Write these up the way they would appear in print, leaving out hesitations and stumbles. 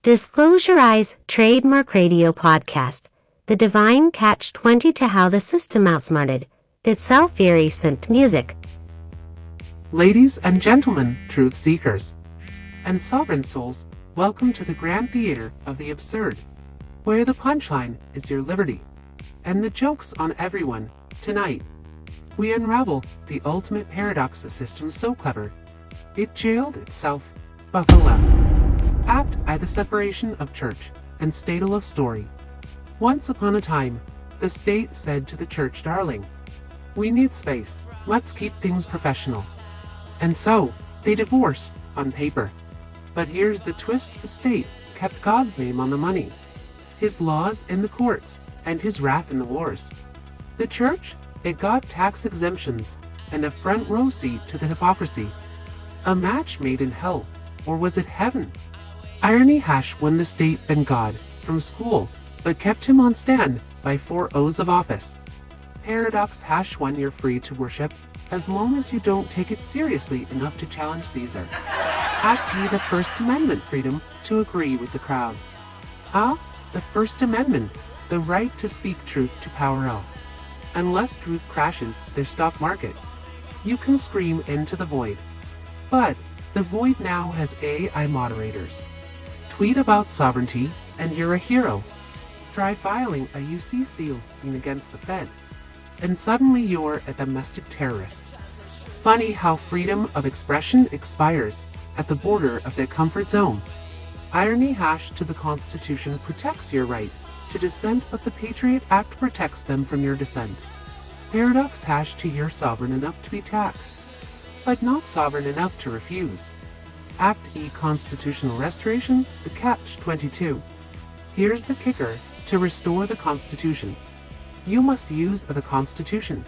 Disclose Your Eyes Trademark Radio Podcast. The Divine Catch-20 to How the System Outsmarted Itself. Very Sent Music. Ladies and gentlemen, truth seekers, and sovereign souls, welcome to the grand theater of the absurd, where the punchline is your liberty, and the joke's on everyone. Tonight, we unravel the ultimate paradox system so clever, it jailed itself. Buckle up. Act I, the separation of church and state. A love story. Once upon a time, the state said to the church, "Darling, we need space. Let's keep things professional." And so, they divorced on paper. But here's the twist: the state kept God's name on the money, his laws in the courts, and his wrath in the wars. The church, it got tax exemptions and a front row seat to the hypocrisy. A match made in hell, or was it heaven? Irony # won the state and God from school, but kept him on stand by 4 oaths of office. Paradox # when you're free to worship, as long as you don't take it seriously enough to challenge Caesar. Act ye, the First Amendment, freedom to agree with the crowd. The First Amendment, the right to speak truth to power L. Unless truth crashes their stock market, you can scream into the void. But the void now has AI moderators. Tweet about sovereignty and you're a hero. Try filing a UCC against the Fed, and suddenly you're a domestic terrorist. Funny how freedom of expression expires at the border of their comfort zone. Irony # to the Constitution protects your right to dissent, but the Patriot Act protects them from your dissent. Paradox # to you're sovereign enough to be taxed, but not sovereign enough to refuse. Act E, constitutional restoration, the catch-22. Here's the kicker: to restore the Constitution, you must use the Constitution.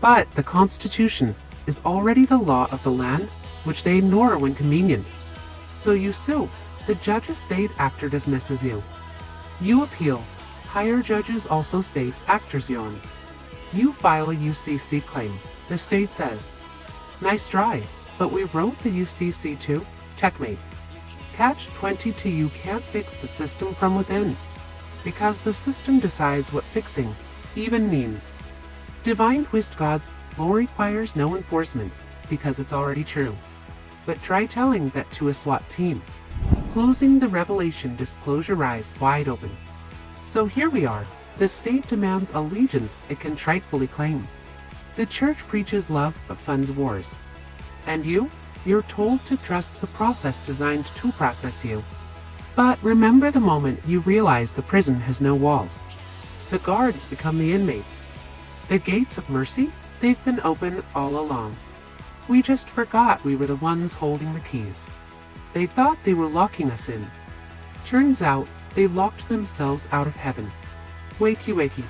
But the Constitution is already the law of the land, which they ignore when convenient. So you sue. The judge's state actor dismisses you. You appeal. Higher judges also state actors yawn. You file a UCC claim. The state says, "Nice try, but we wrote the UCC too." Checkmate. Catch-22, you can't fix the system from within, because the system decides what fixing even means. Divine twist: God's law requires no enforcement, because it's already true. But try telling that to a SWAT team. Closing the revelation: disclose your eyes wide open. So here we are. The state demands allegiance it can tritefully claim. The church preaches love but funds wars. And you're told to trust the process designed to process you. But remember the moment you realize the prison has no walls. The guards become the inmates. The gates of mercy, they've been open all along. We just forgot we were the ones holding the keys. They thought they were locking us in. Turns out they locked themselves out of heaven. Wakey wakey.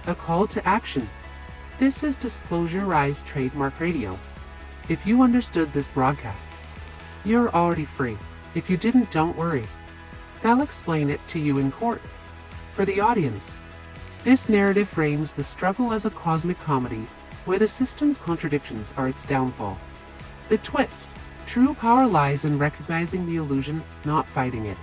A call to action. This is Disclose Your Eyes Trademark Radio. If you understood this broadcast, you're already free. If you didn't, don't worry. They'll explain it to you in court. For the audience, this narrative frames the struggle as a cosmic comedy, where the system's contradictions are its downfall. The twist: true power lies in recognizing the illusion, not fighting it.